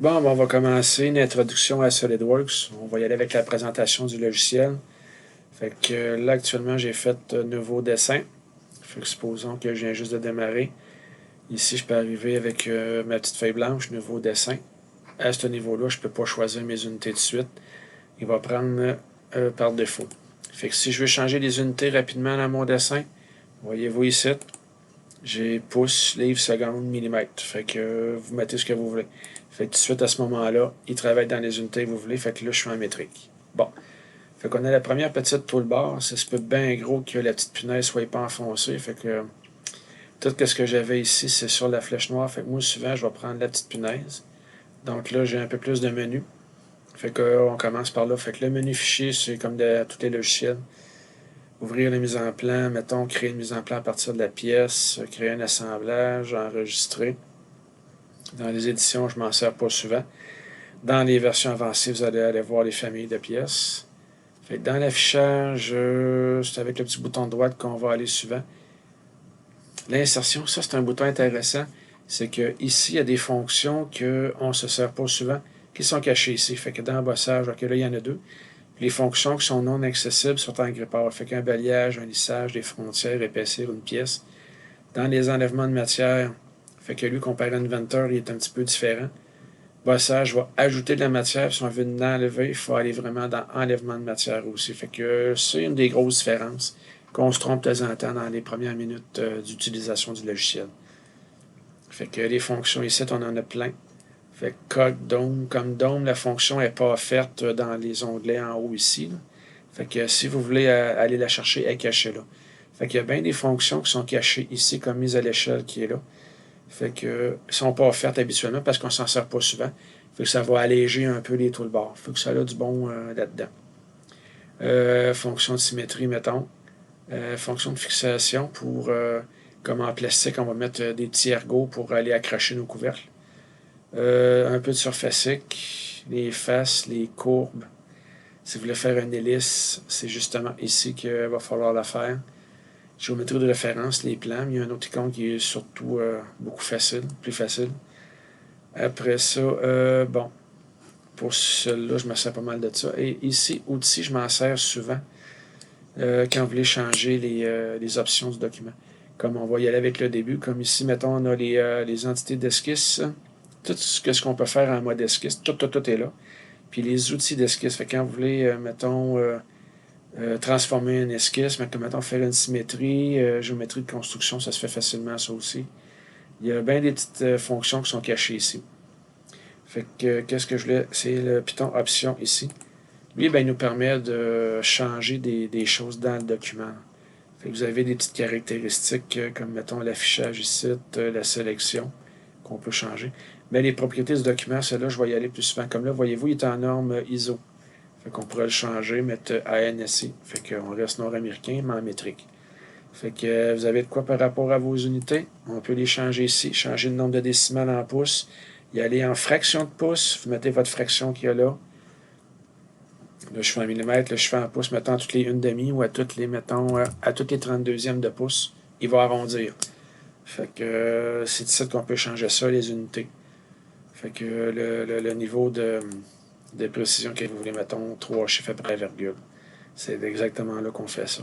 Bon, on va commencer une introduction à SolidWorks. On va y aller avec la présentation du logiciel. Fait que là, actuellement, j'ai fait un nouveau dessin. Fait que supposons que je viens juste de démarrer. Ici, je peux arriver avec ma petite feuille blanche, nouveau dessin. À ce niveau-là, je ne peux pas choisir mes unités de suite. Il va prendre par défaut. Fait que si je veux changer les unités rapidement dans mon dessin, voyez-vous ici, j'ai pouces, livres, secondes, millimètres. Fait que vous mettez ce que vous voulez. Fait que tout de suite à ce moment-là, il travaille dans les unités que vous voulez. Fait que là, je suis en métrique. Bon. Fait qu'on a la première petite toolbar. Ça se peut bien gros que la petite punaise soit pas enfoncée. Fait que tout ce que j'avais ici, c'est sur la flèche noire. Fait que moi, souvent, je vais prendre la petite punaise. Donc là, j'ai un peu plus de menu. Fait qu'on commence par là. Fait que le menu fichier, c'est comme de tous les logiciels. Ouvrir la mise en plan, mettons, créer une mise en plan à partir de la pièce, créer un assemblage, enregistrer. Dans les éditions, je ne m'en sers pas souvent. Dans les versions avancées, vous allez aller voir les familles de pièces. Fait que dans l'affichage, c'est avec le petit bouton de droite qu'on va aller souvent. L'insertion, ça c'est un bouton intéressant. C'est que ici, il y a des fonctions qu'on ne se sert pas souvent, qui sont cachées ici. Fait que dans l'embossage, ok, là, il y en a deux. Les fonctions qui sont non accessibles sont en grippeur. Fait qu'un balayage, un lissage, des frontières, épaissir une pièce. Dans les enlèvements de matière, fait que lui, comparé à Inventor, il est un petit peu différent. Bossage va ajouter de la matière. Si on veut l'enlever, il faut aller vraiment dans enlèvement de matière aussi. Fait que c'est une des grosses différences qu'on se trompe de temps en temps dans les premières minutes d'utilisation du logiciel. Fait que les fonctions ici, on en a plein. Fait que code dome, comme dome, la fonction n'est pas offerte dans les onglets en haut ici. Là. Fait que si vous voulez aller la chercher, elle est cachée là. Fait qu'il y a bien des fonctions qui sont cachées ici, comme mise à l'échelle qui est là. Fait que ne sont pas offertes habituellement parce qu'on ne s'en sert pas souvent. Fait que ça va alléger un peu les toolbars. Fait que ça a du bon là-dedans. Fonction de symétrie, mettons. Fonction de fixation pour, comme en plastique, on va mettre des petits ergots pour aller accrocher nos couvercles. Un peu de surfacique, les faces, les courbes. Si vous voulez faire une hélice, c'est justement ici qu'il va falloir la faire. Géométrie de référence, les plans. Il y a un autre icône qui est surtout beaucoup facile, plus facile. Après ça, bon, pour celui-là, je me sers pas mal de ça. Et ici, outils, je m'en sers souvent quand vous voulez changer les options du document. Comme on va y aller avec le début, comme ici, mettons, on a les entités d'esquisse. Tout ce qu'on peut faire en mode esquisse, tout est là. Puis les outils d'esquisse, fait quand vous voulez, mettons, transformer une esquisse, mettons, faire une symétrie, géométrie de construction, ça se fait facilement, ça aussi. Il y a bien des petites fonctions qui sont cachées ici. Fait que, qu'est-ce que je voulais? C'est le Python Option ici. Lui, ben, il nous permet de changer des choses dans le document. Fait que vous avez des petites caractéristiques comme, mettons, l'affichage ici, la sélection, qu'on peut changer. Mais les propriétés du document, celle-là, je vais y aller plus souvent. Comme là, voyez-vous, il est en norme ISO. Fait qu'on pourrait le changer, mettre ANSI. Fait qu'on reste nord-américain, mais en métrique. Fait que vous avez de quoi par rapport à vos unités. On peut les changer ici. Changer le nombre de décimales en pouces. Y aller en fraction de pouce. Vous mettez votre fraction qu'il y a là. Là, je fais en millimètres. Là, je fais en pouces, mettons, à toutes les 1/2 ou à toutes les, mettons, à toutes les 32e de pouce. Il va arrondir. Fait que c'est ici qu'on peut changer ça, les unités. Fait que le niveau de précision que vous voulez, mettons, 3 chiffres après virgule. C'est exactement là qu'on fait ça.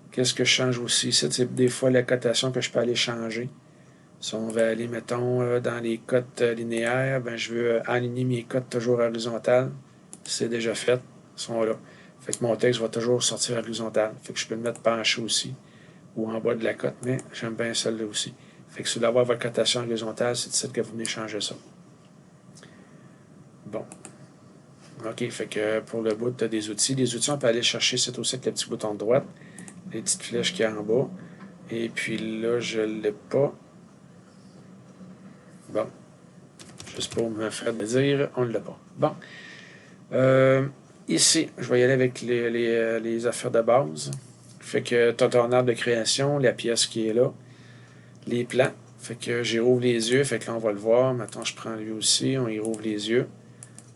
Qu'est-ce que je change aussi ici? C'est des fois la cotation que je peux aller changer. Si on va aller, mettons, dans les cotes linéaires, ben, je veux aligner mes cotes toujours horizontales. C'est déjà fait. Ils sont là. Fait que mon texte va toujours sortir horizontal. Fait que je peux le mettre penché aussi ou en bas de la cote, mais j'aime bien celle-là aussi. Fait que si vous voulez avoir votre cotation horizontale, c'est ici que vous venez changer ça. Bon. OK, fait que pour le bout, tu as des outils. Les outils, on peut aller chercher, c'est aussi avec le petit bouton de droite, les petites flèches qui y a en bas. Et puis là, je ne l'ai pas. Bon. Juste pour me faire dire, on ne l'a pas. Bon. Ici, je vais y aller avec les affaires de base. Fait que tu as ton arbre de création, la pièce qui est là, les plans. Fait que j'y rouvre les yeux. Fait que là, on va le voir. Maintenant, je prends lui aussi. On y rouvre les yeux.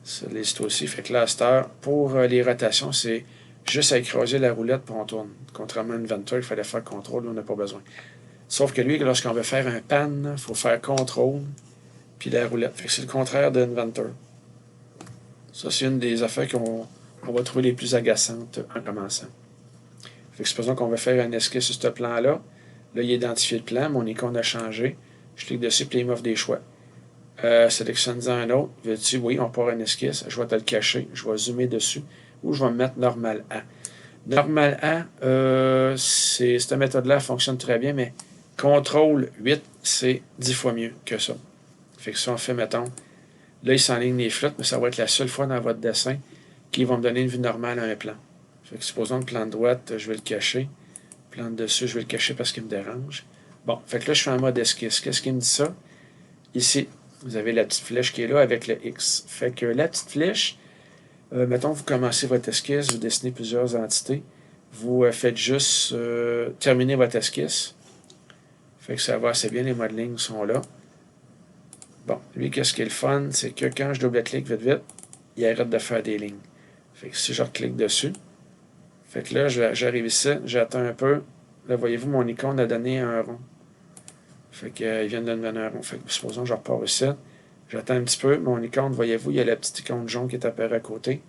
Ça liste aussi. Fait que là, à cette heure, pour les rotations, c'est juste à écraser la roulette pour on tourne. Contrairement à Inventor, il fallait faire contrôle, on n'a pas besoin. Sauf que lui, lorsqu'on veut faire un pan, il faut faire contrôle, puis la roulette. Fait que c'est le contraire de Inventor. Ça, c'est une des affaires qu'on va trouver les plus agaçantes en commençant. Fait que supposons qu'on va faire un esquisse sur ce plan-là. Là, il a identifié le plan, mon icône a changé. Je clique dessus, puis il m'offre des choix. Sélectionne-en un autre. Veux-tu, oui, on part un esquisse. Je vais te le cacher. Je vais zoomer dessus. Ou je vais me mettre Normal A. Normal A, cette méthode-là fonctionne très bien, mais Contrôle 8, c'est 10 fois mieux que ça. Fait que si on fait, mettons, là, il s'enligne les flottes, mais ça va être la seule fois dans votre dessin qu'il va me donner une vue normale à un plan. Fait que supposons le plan de droite, je vais le cacher. Le plan de dessus, je vais le cacher parce qu'il me dérange. Bon, fait que là, je suis en mode esquisse. Qu'est-ce qui me dit ça? Ici, vous avez la petite flèche qui est là avec le X. Fait que la petite flèche, mettons, vous commencez votre esquisse, vous dessinez plusieurs entités. Vous faites juste terminer votre esquisse. Fait que ça va assez bien, les modelings sont là. Bon, lui, qu'est-ce qui est le fun, c'est que quand je double-clique vite, il arrête de faire des lignes. Fait que si je reclique dessus, fait que là, j'arrive ici, j'attends un peu. Là, voyez-vous, mon icône a donné un rond. Fait qu'il vient de me donner un rond. Fait que supposons que je repars ici. J'attends un petit peu. Mon icône, voyez-vous, il y a la petite icône jaune qui est apparue à côté.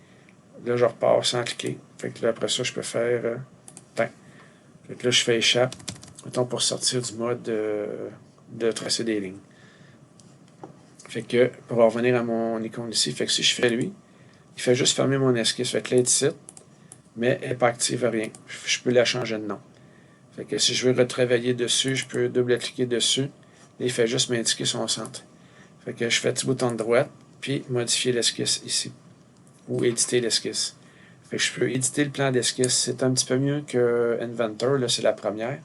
Là, je repars sans cliquer. Fait que là, après ça, je peux faire fin. Fait que là, je fais échappe. Mettons pour sortir du mode de tracer des lignes. Fait que, pour revenir à mon icône ici, fait que si je fais lui, il fait juste fermer mon esquisse. Fait que là, il est ici, mais elle n'est pas active à rien. Je peux la changer de nom. Fait que si je veux retravailler dessus, je peux double-cliquer dessus. Là, il fait juste m'indiquer son centre. Fait que je fais petit bouton de droite, puis modifier l'esquisse ici. Ou éditer l'esquisse. Fait que je peux éditer le plan d'esquisse. C'est un petit peu mieux que Inventor, là, c'est la première.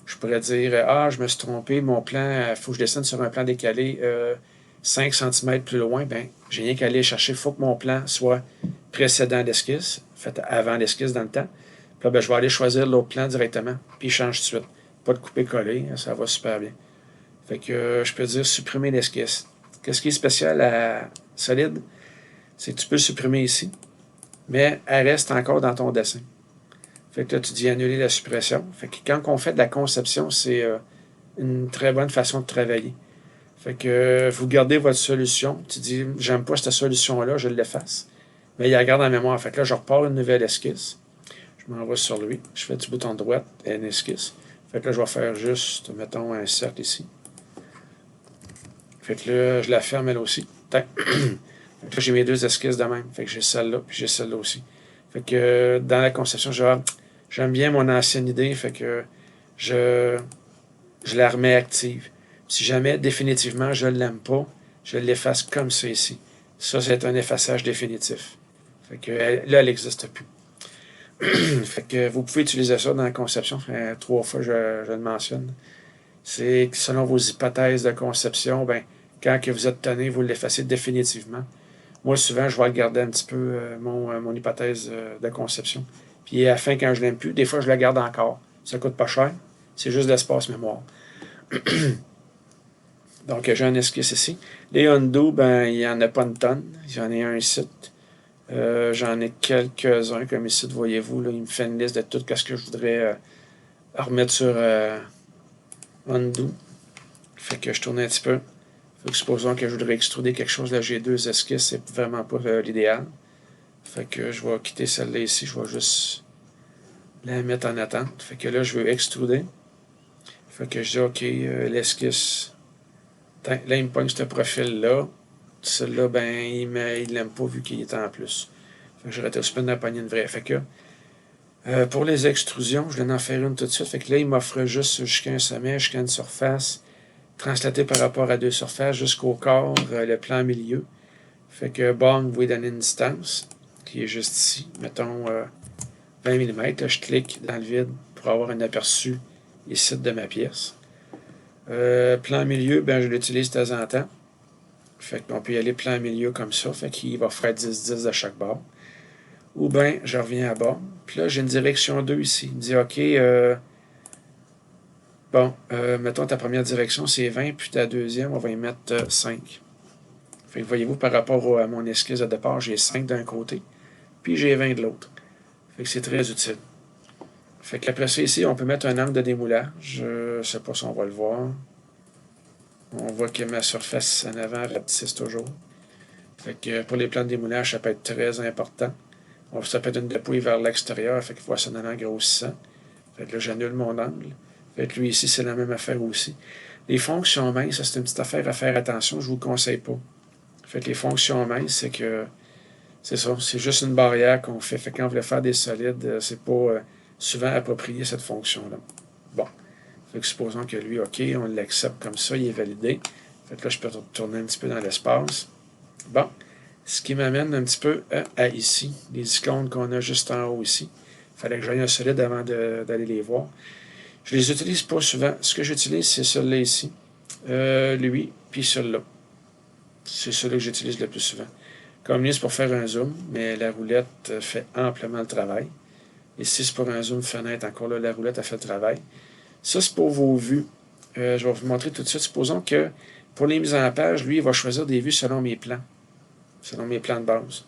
Je pourrais dire, je me suis trompé, mon plan, il faut que je dessine sur un plan décalé 5 cm plus loin. Ben, j'ai rien qu'à aller chercher. Il faut que mon plan soit précédent l'esquisse, fait avant l'esquisse dans le temps. Puis là, ben, je vais aller choisir l'autre plan directement, puis il change tout de suite. Pas de couper-coller, ça va super bien. Fait que je peux dire supprimer l'esquisse. Qu'est-ce qui est spécial à Solide? C'est que tu peux le supprimer ici, mais elle reste encore dans ton dessin. Fait que là, tu dis annuler la suppression. Fait que quand on fait de la conception, c'est une très bonne façon de travailler. Fait que vous gardez votre solution. Tu dis, j'aime pas cette solution-là, je l'efface. Mais il la garde en mémoire. Fait que là, je repars une nouvelle esquisse. Je m'en vais sur lui. Je fais du bouton de droite et une esquisse. Fait que là, je vais faire juste, mettons, un cercle ici. Fait que là, je la ferme elle aussi. Fait que là, j'ai mes deux esquisses de même. Fait que j'ai celle-là, puis j'ai celle-là aussi. Fait que dans la conception, j'aime bien mon ancienne idée. Fait que je la remets active. Si jamais définitivement je ne l'aime pas, je l'efface comme ça ici. Ça, c'est un effaçage définitif. Fait que là, elle n'existe plus. Fait que vous pouvez utiliser ça dans la conception. 3 fois, je le mentionne. C'est que selon vos hypothèses de conception, ben, quand que vous êtes tanné, vous l'effacez définitivement. Moi, souvent, je vais regarder un petit peu mon hypothèse de conception. Puis à la fin, quand je ne l'aime plus, des fois, je la garde encore. Ça ne coûte pas cher. C'est juste l'espace mémoire. Donc, j'ai un esquisse ici. Les undo, ben, il n'y en a pas une tonne. J'en ai un ici. J'en ai quelques-uns, comme ici, voyez-vous. Là, il me fait une liste de tout ce que je voudrais remettre sur undo. Fait que je tourne un petit peu. Fait que supposons que je voudrais extruder quelque chose. Là, j'ai 2 esquisses. C'est vraiment pas l'idéal. Fait que je vais quitter celle-là ici. Je vais juste la mettre en attente. Fait que là, je veux extruder. Fait que je dis, OK, l'esquisse. Là, il me pogne ce profil-là. Celle-là, ben, il l'aime pas vu qu'il est en plus. Fait que j'aurais été super de pogner une vraie. Fait que pour les extrusions, je vais en faire une tout de suite. Fait que là, il m'offre juste jusqu'à un sommet, jusqu'à une surface, translaté par rapport à 2 surfaces, jusqu'au corps, le plan milieu. Fait que bon, vous pouvez donner une distance, qui est juste ici. Mettons 20 mm. Là, je clique dans le vide pour avoir un aperçu ici de ma pièce. Plan milieu, ben, je l'utilise de temps en temps. Fait qu'on peut y aller plan milieu comme ça. Fait qu'il va faire 10-10 de chaque bord. Ou bien, je reviens à bord. Puis là, j'ai une direction 2 ici. Il me dit, OK, mettons ta première direction, c'est 20, puis ta deuxième, on va y mettre 5. Fait que voyez-vous, par rapport à mon esquisse de départ, j'ai 5 d'un côté, puis j'ai 20 de l'autre. Fait que c'est très utile. Fait qu'après ça, ici, on peut mettre un angle de démoulage. Je ne sais pas si on va le voir. On voit que ma surface en avant rapetisse toujours. Fait que pour les plans de démoulage, ça peut être très important. Ça peut être une dépouille vers l'extérieur, fait qu'il faut s'en aller en grossissant. Fait que là, j'annule mon angle. Fait que lui ici, c'est la même affaire aussi. Les fonctions minces, ça c'est une petite affaire à faire attention, je vous le conseille pas. Fait que les fonctions minces, c'est que c'est ça, c'est juste une barrière qu'on fait. Fait que quand on voulait faire des solides, c'est pas souvent approprié cette fonction-là. Bon. Fait que supposons que lui, OK, on l'accepte comme ça, il est validé. Fait que là, je peux retourner un petit peu dans l'espace. Bon. Ce qui m'amène un petit peu à ici, les icônes qu'on a juste en haut ici. Il fallait que j'aille un solide avant d'aller les voir. Je les utilise pas souvent. Ce que j'utilise, c'est celui-là ici. Lui, puis celui-là. C'est celui que j'utilise le plus souvent. Comme lui, c'est pour faire un zoom, mais la roulette fait amplement le travail. Ici, c'est pour un zoom fenêtre. Encore là, la roulette a fait le travail. Ça, c'est pour vos vues. Je vais vous montrer tout de suite. Supposons que pour les mises en page, lui, il va choisir des vues selon mes plans. Selon mes plans de base.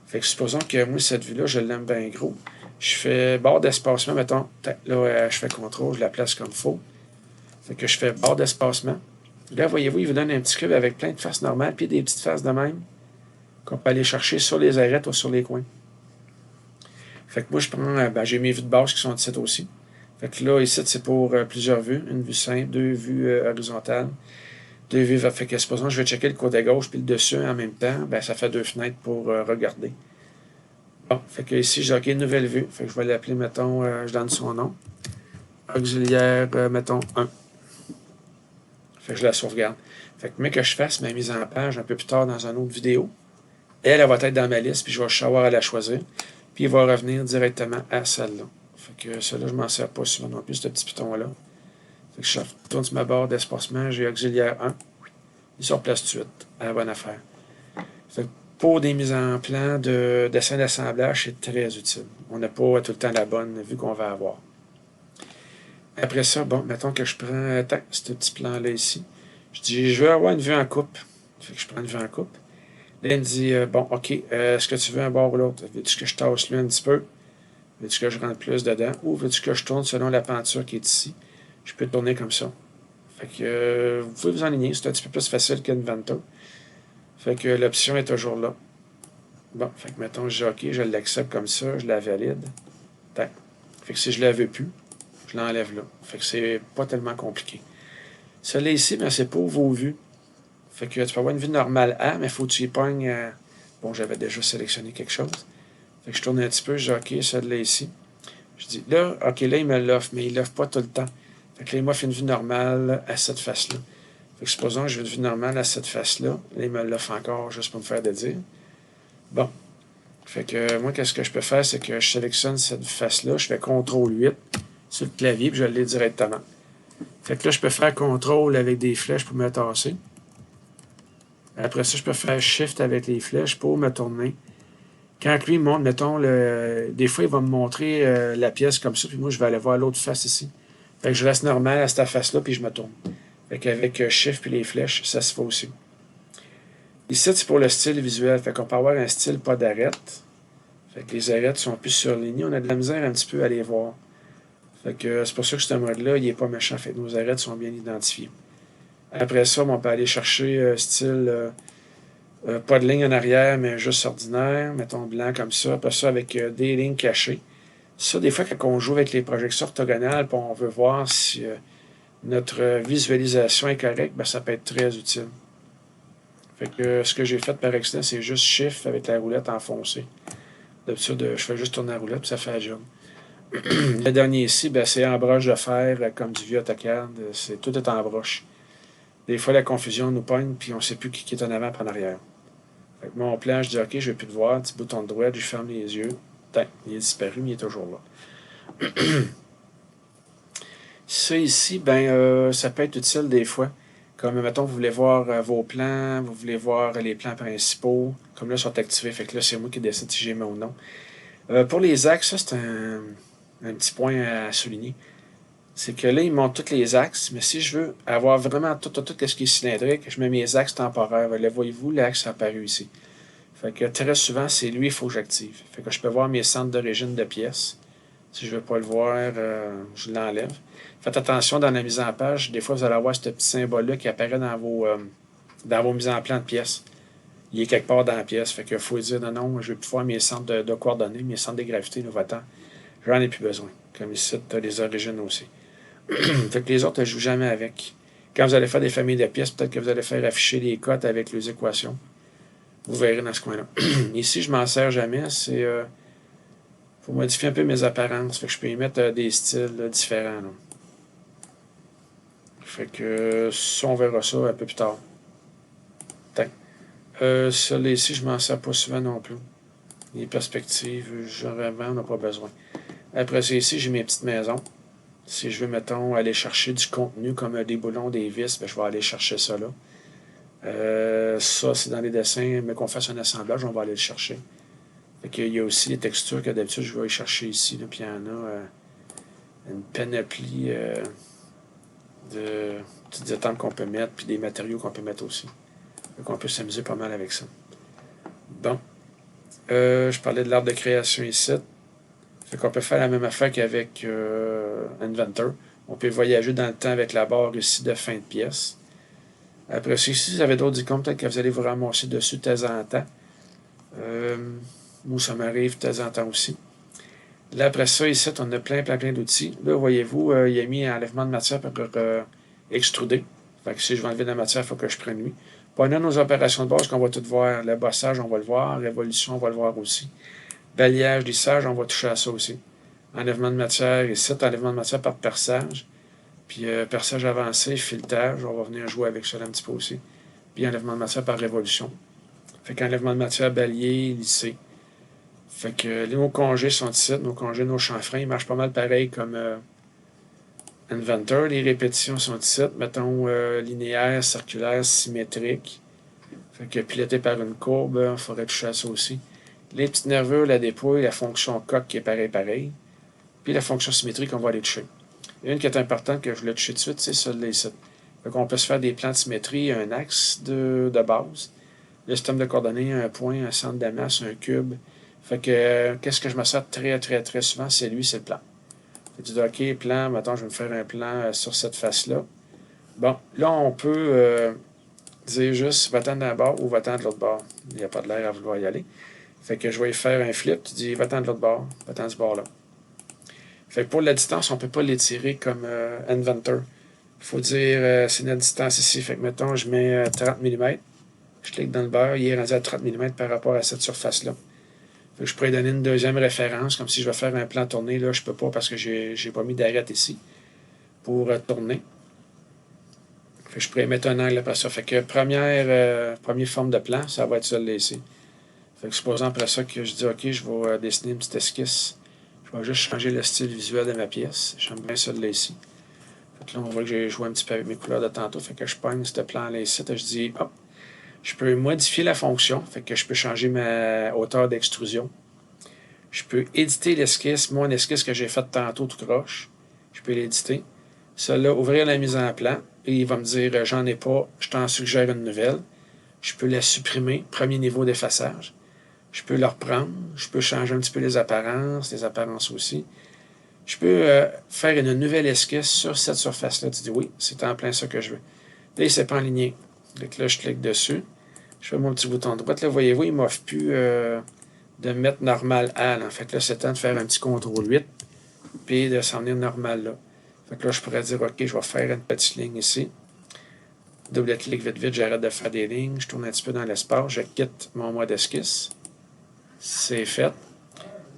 Fait que supposons que moi, cette vue-là, je l'aime bien gros. Je fais barre d'espacement, mettons. Là, je fais contrôle, je la place comme il faut. Fait que je fais barre d'espacement. Là, voyez-vous, il vous donne un petit cube avec plein de faces normales, puis des petites faces de même, qu'on peut aller chercher sur les arêtes ou sur les coins. Fait que moi, je prends, j'ai mes vues de base qui sont ici aussi. Fait que là, ici, c'est pour plusieurs vues. Une vue simple, deux vues horizontales, deux vues. Fait que supposons que je vais checker le côté gauche puis le dessus en même temps, ça fait deux fenêtres pour regarder. Bon, fait que ici, j'ai OK, nouvelle vue. Fait que je vais l'appeler, mettons, je donne son nom. Auxiliaire, mettons, 1. Fait que je la sauvegarde. Fait que mais que je fasse ma mise en page un peu plus tard dans une autre vidéo, elle va être dans ma liste, puis je vais savoir à la choisir. Puis il va revenir directement à celle-là. Fait que celle-là, je m'en sers pas souvent non plus, ce petit piton-là. Fait que je tourne sur ma barre d'espacement, j'ai auxiliaire 1. Il se replace tout de suite. À la bonne affaire. Fait que pour des mises en plan de dessin d'assemblage, c'est très utile. On n'a pas tout le temps la bonne vue qu'on va avoir. Après ça, bon, mettons que je prends ce petit plan-là ici. Je dis, je veux avoir une vue en coupe. Fait que je prends une vue en coupe. Là, il me dit, bon, OK, est-ce que tu veux un bord ou l'autre? Veux-tu que je tasse lui un petit peu? Veux-tu que je rentre plus dedans? Ou veux-tu que je tourne selon la peinture qui est ici? Je peux tourner comme ça. Fait que vous pouvez vous enligner. C'est un petit peu plus facile qu'une Vento. Fait que l'option est toujours là. Bon, fait que mettons, je dis OK, je l'accepte comme ça, je la valide. Tac. Fait que si je ne la veux plus, je l'enlève là. Fait que c'est pas tellement compliqué. Celui-là ici, c'est pour vos vues. Fait que tu peux avoir une vue normale A, mais il faut que tu y pognes. Bon, j'avais déjà sélectionné quelque chose. Fait que je tourne un petit peu, je dis OK, celui-là ici. Je dis là, OK, là, il me l'offre, mais il ne l'offre pas tout le temps. Fait que là, il m'offre une vue normale à cette face-là. Fait que supposons que je veux une vue normale à cette face-là. Là, il me l'offre encore juste pour me faire de dire. Bon. Fait que moi, qu'est-ce que je peux faire, c'est que je sélectionne cette face-là, je fais CTRL 8 sur le clavier, puis je l'ai directement. Fait que là, je peux faire CTRL avec des flèches pour me tasser. Après ça, je peux faire Shift avec les flèches pour me tourner. Quand lui montre, mettons, des fois, il va me montrer la pièce comme ça, puis moi, je vais aller voir l'autre face ici. Fait que je reste normal à cette face-là, puis je me tourne. Fait qu'avec Shift puis les flèches, ça se fait aussi. Ici, c'est pour le style visuel. Fait qu'on peut avoir un style pas d'arête. Fait que les arêtes sont plus surlignées. On a de la misère un petit peu à les voir. Fait que c'est pour ça que ce mode-là, il n'est pas méchant. Fait que nos arêtes sont bien identifiées. Après ça, on peut aller chercher style pas de ligne en arrière, mais juste ordinaire. Mettons blanc comme ça. Après ça, avec des lignes cachées. Ça, des fois, quand on joue avec les projections orthogonales, on veut voir si notre visualisation est correcte, ça peut être très utile. Fait que ce que j'ai fait par accident, c'est juste Shift avec la roulette enfoncée. D'habitude, je fais juste tourner la roulette, puis ça fait la job. Le dernier ici, c'est en broche de fer, comme du vieux AutoCAD. Tout est en broche. Des fois, la confusion nous pogne, puis on ne sait plus qui est en avant et en arrière. Fait que mon plan, je dis OK, je ne vais plus le voir. Petit bouton de droite, je ferme les yeux. Il est disparu, mais il est toujours là. Ça ici, ça peut être utile des fois. Comme, mettons, vous voulez voir vos plans, vous voulez voir les plans principaux. Comme là, ils sont activés. Fait que là, c'est moi qui décide si j'ai mis ou non. Pour les axes, ça, c'est un petit point à souligner. C'est que là, il montre tous les axes, mais si je veux avoir vraiment tout ce qui est cylindrique, je mets mes axes temporaires. Là, voyez-vous, l'axe est apparu ici. Fait que très souvent, c'est lui, il faut que j'active. Fait que je peux voir mes centres d'origine de pièces. Si je ne veux pas le voir, je l'enlève. Faites attention dans la mise en page. Des fois, vous allez avoir ce petit symbole-là qui apparaît dans vos mises en plan de pièces. Il est quelque part dans la pièce. Fait qu'il faut dire, non, non, je vais pouvoir mes centres de coordonnées, mes centres de gravité, nos votants. J'en ai plus besoin. Comme ici, tu as les origines aussi. Fait que les autres, je ne joue jamais avec. Quand vous allez faire des familles de pièces, peut-être que vous allez faire afficher les cotes avec les équations. Vous verrez dans ce coin-là. Ici, je m'en sers jamais. C'est pour modifier un peu mes apparences. Fait que je peux y mettre des styles différents. Là. Fait que ça, on verra ça un peu plus tard. Celle-là ici, je m'en sers pas souvent non plus. Les perspectives, vraiment, on n'a pas besoin. Après ça, ici, j'ai mes petites maisons. Si je veux, mettons, aller chercher du contenu comme des boulons, des vis, ben, je vais aller chercher ça là. Ça, c'est dans les dessins, mais qu'on fasse un assemblage, on va aller le chercher. Fait qu'il y a aussi les textures que d'habitude, je vais aller chercher ici. Là, puis il y en a une panoplie de petites étampes qu'on peut mettre, puis des matériaux qu'on peut mettre aussi. Donc on peut s'amuser pas mal avec ça. Bon. Je parlais de l'arbre de création ici. Fait qu'on peut faire la même affaire qu'avec Inventor. On peut voyager dans le temps avec la barre ici de fin de pièce. Après ça, ici, vous avez d'autres icônes, peut-être que vous allez vous ramasser dessus de temps en temps. Moi, ça m'arrive de temps en temps aussi. Là, après ça, ici, on a plein d'outils. Là, voyez-vous, il a mis un enlèvement de matière pour extruder. Fait que si je veux enlever de la matière, il faut que je prenne lui. Pendant nos opérations de base qu'on va tout voir, le bossage, on va le voir, révolution, on va le voir aussi. Balayage, lissage, on va toucher à ça aussi. Enlèvement de matière ici, enlèvement de matière par perçage. Puis perçage avancé, filetage, on va venir jouer avec ça un petit peu aussi. Puis enlèvement de matière par révolution. Fait qu'enlèvement de matière, balayer, lisser. Fait que nos congés sont ici, nos congés, nos chanfreins, ils marchent pas mal pareil comme Inventor. Les répétitions sont ici, mettons linéaire, circulaire, symétrique. Fait que piloté par une courbe, il faudrait toucher à ça aussi. Les petites nervures, la dépouille, la fonction coque qui est pareil. Puis la fonction symétrique, on va aller toucher. Il y a une qui est importante que je voulais toucher tout de suite, c'est celle-là ici. Fait qu'on peut se faire des plans de symétrie, un axe de base, le système de coordonnées, un point, un centre de masse, un cube. Fait que qu'est-ce que je me sers très souvent, c'est lui, c'est le plan. Fait que tu dis, OK, plan, maintenant je vais me faire un plan sur cette face-là. Bon, là, on peut dire juste va-t'en d'un bord ou va-t'en de l'autre bord. Il n'y a pas de l'air à vouloir y aller. Fait que je vais y faire un flip, tu dis va-t'en de l'autre bord, va-t'en de ce bord-là. Fait que pour la distance, on ne peut pas l'étirer comme Inventor. Il faut dire c'est notre distance ici. Fait que mettons, je mets 30 mm. Je clique dans le beurre, il est rendu à 30 mm par rapport à cette surface-là. Fait que je pourrais donner une deuxième référence, comme si je vais faire un plan tourné. Là, je ne peux pas parce que j'ai pas mis d'arête ici pour tourner. Fait que je pourrais mettre un angle après ça. Fait que première forme de plan, ça va être celle-là ici. Fait que supposons après ça que je dis OK, je vais dessiner une petite esquisse. Je vais juste changer le style visuel de ma pièce. J'aime bien celle-là ici. Fait que là, on voit que j'ai joué un petit peu avec mes couleurs de tantôt. Fait que je pogne ce plan-là ici. Je dis hop, je peux modifier la fonction. Fait que je peux changer ma hauteur d'extrusion. Je peux éditer l'esquisse. Mon esquisse que j'ai faite tantôt tout croche. Je peux l'éditer. Celle-là, ouvrir la mise en plan. Et il va me dire j'en ai pas, je t'en suggère une nouvelle. Je peux la supprimer. Premier niveau d'effaçage. Je peux la reprendre. Je peux changer un petit peu les apparences aussi. Je peux faire une nouvelle esquisse sur cette surface-là. Tu dis oui, c'est en plein ça que je veux. Là, il ne s'est pas aligné. Donc là, je clique dessus. Je fais mon petit bouton de droite. Là, voyez-vous, il ne m'offre plus de mettre normal à. Là. Fait que là, c'est temps de faire un petit CTRL 8 puis de s'en venir normal là. Fait que là, je pourrais dire OK, je vais faire une petite ligne ici. Double-clic vite, j'arrête de faire des lignes. Je tourne un petit peu dans l'espace. Je quitte mon mode esquisse. C'est fait.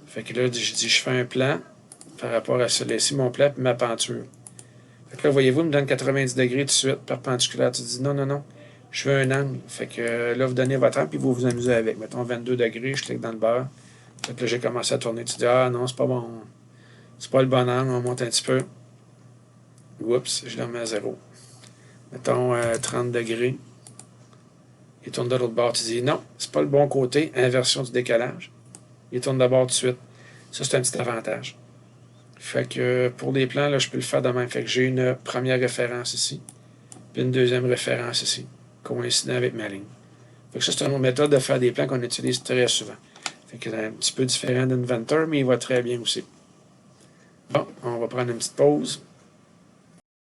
Fait que là, je dis, je fais un plan par rapport à celui-ci, mon plan et ma peinture. Fait que là, voyez-vous, il me donne 90 degrés tout de suite, perpendiculaire. Tu dis, non, je veux un angle. Fait que là, vous donnez votre angle, puis vous vous amusez avec. Mettons 22 degrés, je clique dans le beurre. Fait que là, j'ai commencé à tourner. Tu dis, ah non, c'est pas bon. C'est pas le bon angle, on monte un petit peu. Oups, je le remets à 0. Mettons 30 degrés. Il tourne de l'autre bord. Tu dis, non, c'est pas le bon côté. Inversion du décalage. Il tourne d'abord tout de suite. Ça, c'est un petit avantage. Fait que pour des plans, là, je peux le faire de même. Fait que j'ai une première référence ici, puis une deuxième référence ici, coïncident avec ma ligne. Fait que ça, c'est une autre méthode de faire des plans qu'on utilise très souvent. Fait que c'est un petit peu différent d'Inventor, mais il va très bien aussi. Bon, on va prendre une petite pause.